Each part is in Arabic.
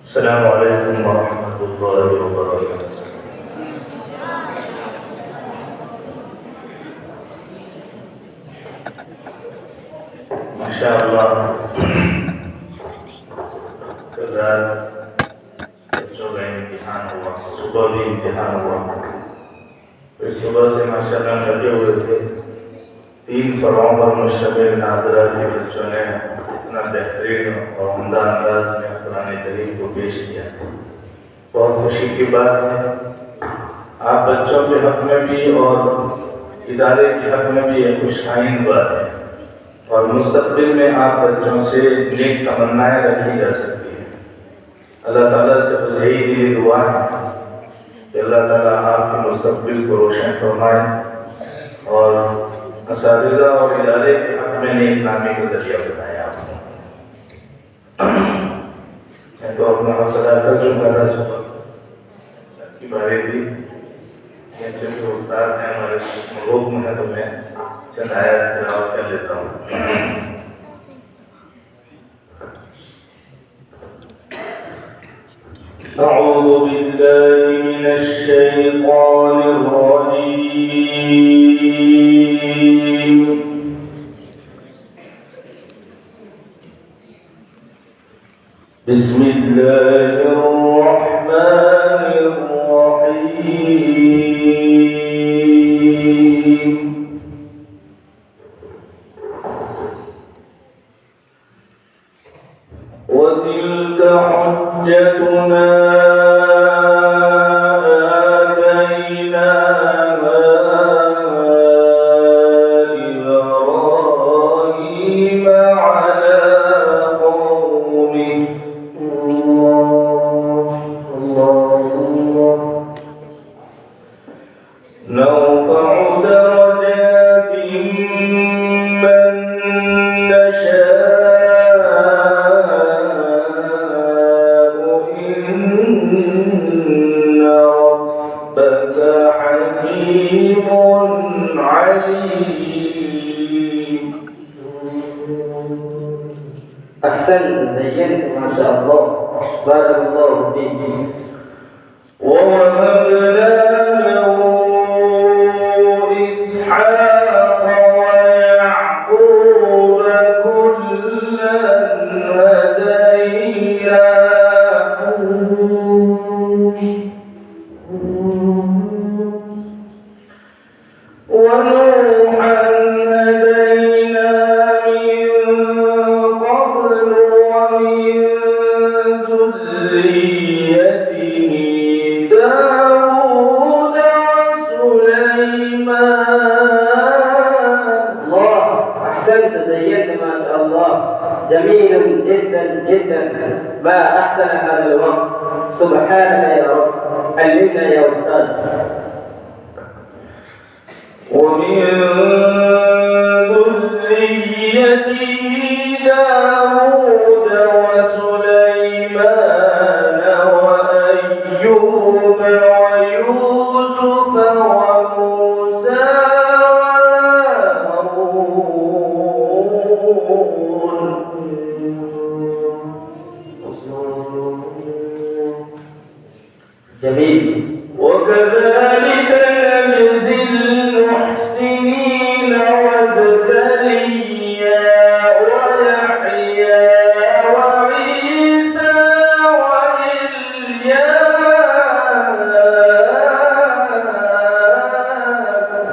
السلام عليكم ورحمة الله وبركاته. ما شاء الله कल बच्चों का इम्तिहान हुआ, सुबह भी इम्तिहान हुआ। फिर सुबह से माशाअल्लाह लगे हुए थे। 3 फरों पर मुश्तमिल नादरा के बच्चों ने इतना बेहतरीन और उम्दा अंदाज में कुरान करीम को पेश किया। बहुत खुशी की बात है। आप बच्चों के हक में भी और इदारे के हक में भी एक खुशहाइन बात है और मुस्तक़बिल में आप बच्चों से नेक तमन्नाएं रखी जा सकती हैं। अल्लाह ताला से बस यही दिली दुआ है कि अल्लाह ताला आपके मुस्तक़बिल को रोशन फरमाए और असातिज़ा और इदारे के हक में नेक नामी को ज़रिया बनाए। आपको मैं तो अपना हौसला कर चुका था सुबह की बारी थी, क्योंकि उस्ताद ने हमारे हुक्म है तो मैं चंद आयत तिलावत कर लेता हूँ। أعوذ بالله من الشيطان الرجيم بسم الله الرحمن الرحيم وتلك حجتنا أحسنت زينت ما شاء الله بارك الله فيك. ووهبنا له إسحاق ويعقوب كلا هدينا ونوحا هدينا من قبل ومن ذريته داود وسليمان. الله أحسنت زينت ما شاء الله جميل جدا جدا. ما أحسن هذا الوقت. سبحانك يا رب علمنا يا أستاذ. ومن ذريته داود وسليمان وأيوب ويوسف وموسى وهارون. جميل. وكذلك نجزي المحسنين وزكريا ويحيى وعيسى وإلياس.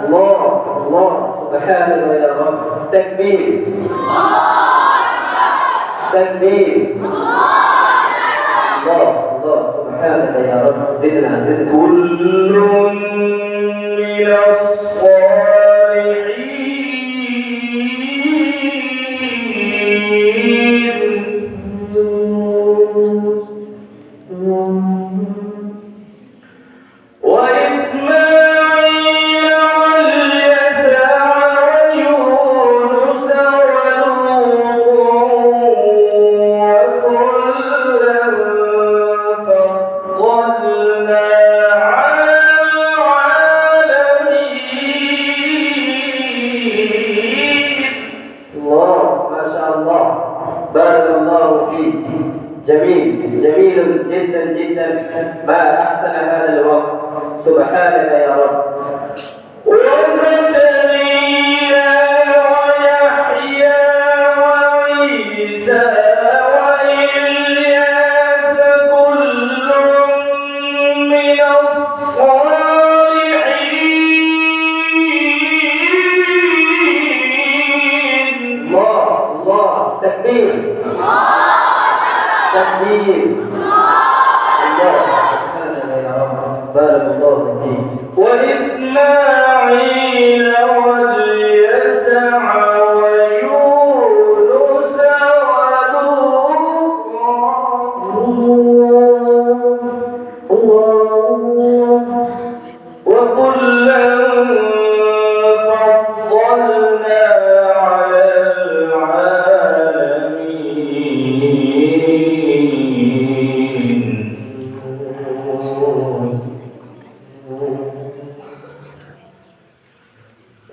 الله الله سبحانه يا رب. تكبير تكبير. الله الله سبحانك يا رب. زدنا زدنا. كل من الصالحين وإسماعيل واليسع ويونس ولوطا وكلا فضلنا على جدا جدا. ما أحسن هذا الوقت. سبحانك يا رب. وزكريا ويحيى وعيسى وإلياس كل من الصالحين. الله الله تكبير تكبير. الله سبحانك يا رب. بارك الله فيك. وإسماعيل واليسع ويونس ولوطا وكلا فضلنا على العالمين.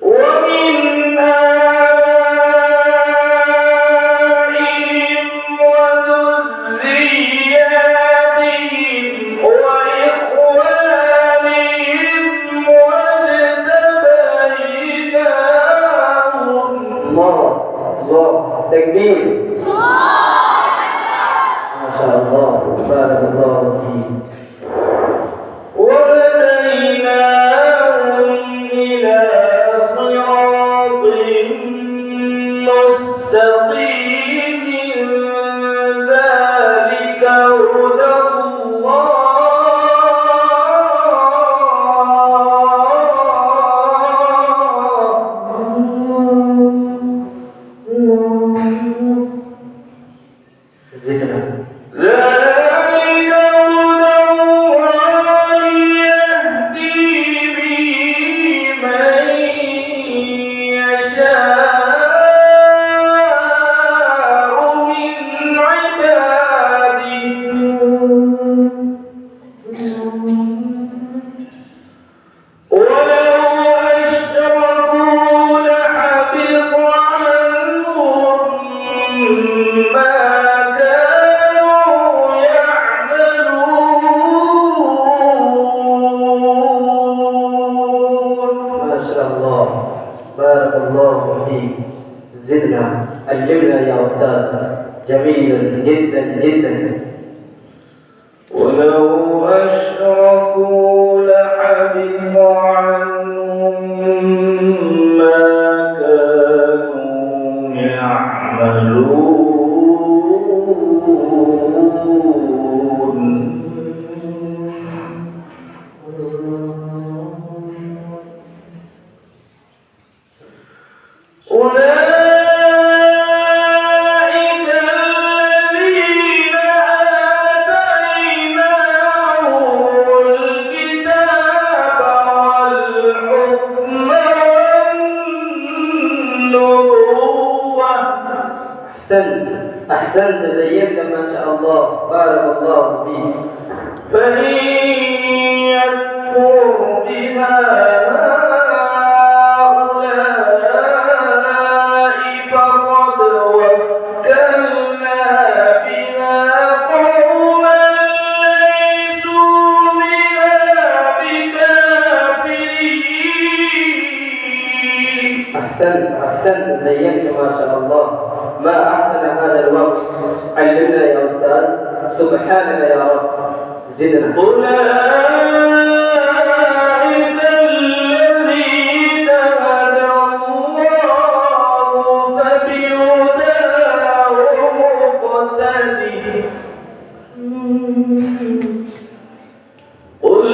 ومن آبائهم وذرياتهم وإخوانهم واجتبيناهم. الله الله تكبير. ما شاء الله. بارك الله فيك. وهديناهم إلى صراط مستقيم. ذلك هدى الله. ذكرى. ذلك هدى الله يهدي به من يشاء من عباده. ولو أشركوا لحبط عنهم ما كانوا يعملون. ما شاء الله. بارك الله فيك. زدنا علمنا يا أستاذ. جميل جدا جدا. ولو أشركوا لحبط عنهم ما كانوا يعملون. أولئك الذين آتيناهم الكتاب والحكم والنبوة. أحسنت أحسنت. زينت ما شاء الله. بارك الله فيك. فإن يكفر بها هؤلاء فقد وكلنا بها قوما ليسوا بها بكافرين. أحسنت أحسنت. زينت ما شاء الله. ما أحسن هذا الوقت. علمنا يا أستاذ. سبحانك يا رب. زدنا. أولئك الذين هدى الله فبهداه مقتدي. قل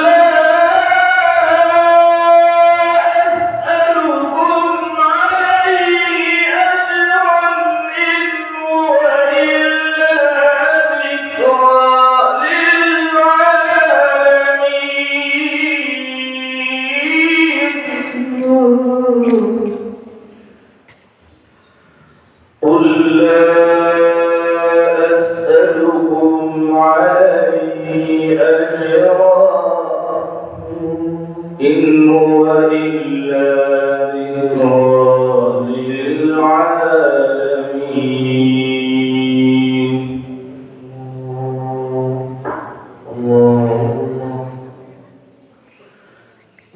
لا أسألكم عليه أجرا إن هو إلا ذكرى للعالمين. قل لا أسألكم عليه أجرا إن هو إلا ذكرى للعالمين.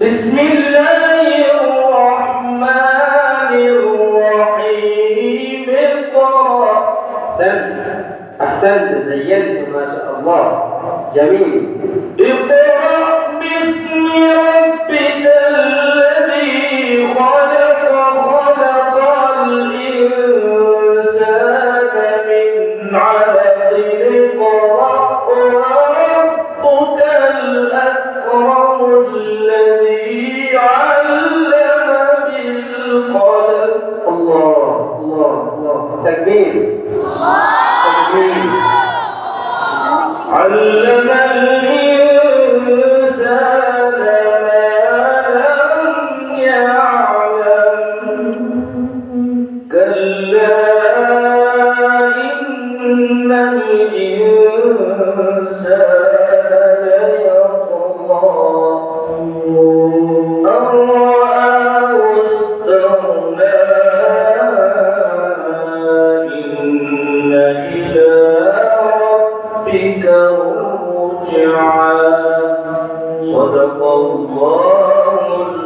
بسم الله الرحمن الرحيم اقرأ. أحسنت زينت ما شاء الله جميل. اقرأ باسم ربك الذي خلق خلق الإنسان من علق اقرأ وربك الأكرم الذي علم بالقلم. الله الله الله تكبير تكبير. علم الإنسان ما لم يعلم كلا إن الإنسان ليطغى أن رآه استغنى إن إلى ربك الرجعى. صدق الله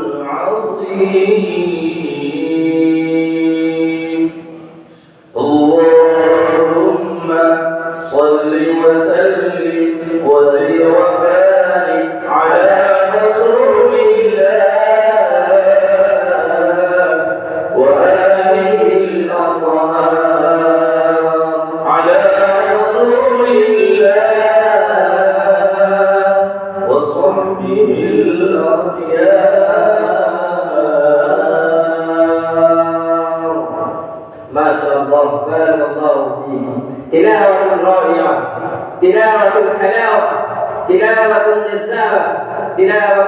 العظيم. اللهم صل وسلم وزد وبارك على رسول الله وآله الأطهار على رسول الله وصحبه الأخيار. ما شاء الله بارك الله فيك. تلاوة رائعة، تلاوة حلاوة، تلاوة جذابة، تلاوة